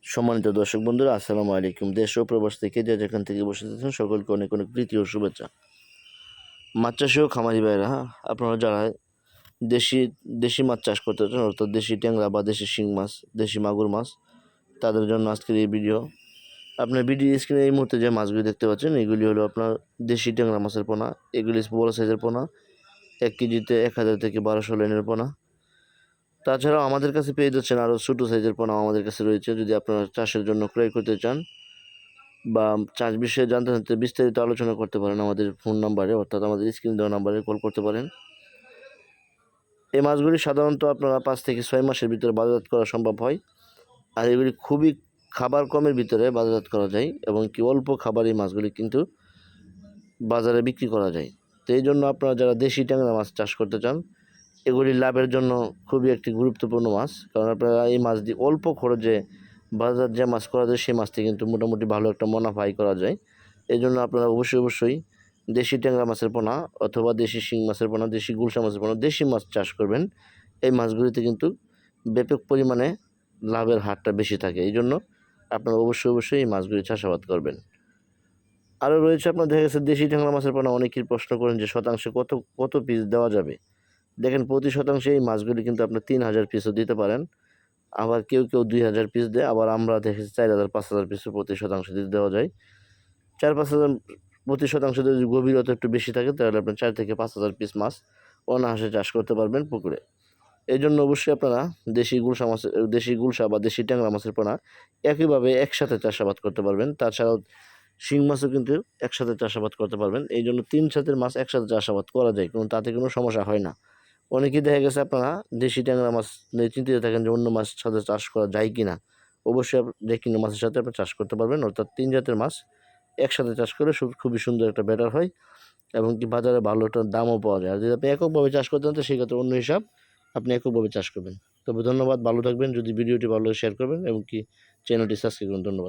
সম্মানিত দর্শক বন্ধুরা, আসসালামু আলাইকুম। দেশ ও প্রবাস থেকে যে যেখান থেকে বসে আছেন সকলকে অনেক অনেক প্রীতি ও শুভেচ্ছা। মাছ চাষি ও খামারি ভাইরা, আপনারা যারা দেশি দেশি মাছ চাষ করতে চান, অর্থাৎ দেশি ট্যাংরা বা দেশি শিং মাছ, দেশি মাগুর মাছ, তাদের জন্য আজকের এই ভিডিও। আপনার ভিডিও স্ক্রিনে এই মুহূর্তে যে মাছগুলি দেখতে পাচ্ছেন, এগুলি হলো আপনার দেশি ট্যাংরা মাছের পোনা। এগুলি বড় সাইজের পোনা, 1 কেজিতে 1000 থেকে 1200 লাইনের পোনা। তাছাড়াও আমাদের কাছে পেয়ে যাচ্ছেন আরও ছোটো সাইজের পোনা আমাদের কাছে রয়েছে। যদি আপনারা চাষের জন্য ক্রয় করতে চান বা চাষ বিষয়ে জানতে বিস্তারিত আলোচনা করতে পারেন আমাদের ফোন নাম্বারে, অর্থাৎ আমাদের স্ক্রিন দেওয়া নাম্বারে কল করতে পারেন। এই মাছগুলি সাধারণত আপনারা 5 থেকে 6 মাসের ভিতরে বাজারজাত করা সম্ভব হয়। আর এগুলি খুবই খাবার কমের ভিতরে বাজারজাত করা যায়, এবং কি অল্প খাবার এই মাছগুলি কিন্তু বাজারে বিক্রি করা যায়। তো এই জন্য আপনারা যারা দেশি ট্যাংরা মাছ চাষ করতে চান, এগুলি লাভের জন্য খুবই একটি গুরুত্বপূর্ণ মাছ। কারণ আপনারা এই মাছ দিয়ে অল্প খরচে বাজার যে মাছ করা যায় সেই মাছ থেকে কিন্তু মোটামুটি ভালো একটা মুনাফা আয় করা যায়। এই জন্য আপনারা অবশ্যই দেশি ট্যাংরা মাছের পোনা অথবা দেশি শিং মাছের পোনা, দেশি গুলশা মাছের পোনা, দেশি মাছ চাষ করবেন। এই মাছগুলিতে কিন্তু ব্যাপক পরিমাণে লাভের হারটা বেশি থাকে। এই জন্য আপনারা অবশ্যই এই মাছগুলি চাষাবাদ করবেন। আরও রয়েছে আপনার দেখা গেছে দেশি ট্যাংরা মাছের পোনা, অনেকেই প্রশ্ন করেন যে শতাংশে কত পিস দেওয়া যাবে। দেখেন, প্রতি শতাংশে এই মাছগুলি কিন্তু আপনি 3000 পিসও দিতে পারেন। আবার কেউ 2000 পিস দেয়, আবার আমরা দেখেছি 4000 5000 পিসও প্রতি শতাংশ দিতে দেওয়া যায়। 4-5000 প্রতি শতাংশ যদি গভীরতা একটু বেশি থাকে, তাহলে আপনি 4 থেকে 5000 পিস মাছ অনায়াসে চাষ করতে পারবেন পুকুরে। এই জন্য অবশ্যই আপনারা দেশি গুলশা বা দেশি ট্যাংরা মাছের পোনা একইভাবে একসাথে চাষাবাদ করতে পারবেন। তাছাড়াও শিং মাছও কিন্তু একসাথে চাষাবাদ করতে পারবেন। এই জন্য 3 জাতের মাছ একসাথে চাষাবাদ করা যায়, তাতে কোনো সমস্যা হয় না। অনেকেই দেখা গেছে আপনারা দেশি ট্যাংরা মাছ নিয়ে চিন্তিত থাকেন যে অন্য মাছের সাথে চাষ করা যায় কি না। অবশ্যই যে কোনো মাছের সাথে আপনি চাষ করতে পারবেন, অর্থাৎ 3 জাতের মাছ একসাথে চাষ করলে খুবই সুন্দর একটা ব্যাটার হয়, এবং কি বাজারে ভালো একটা দামও পাওয়া যায়। আর যদি আপনি এককভাবে চাষ করতে চান, তো সেক্ষেত্রে অন্য হিসাব, আপনি এককভাবে চাষ করবেন। তবে ধন্যবাদ, ভালো থাকবেন। যদি ভিডিওটি ভালো লাগে শেয়ার করবেন, এবং কি চ্যানেলটি সাবস্ক্রাইব করুন। ধন্যবাদ।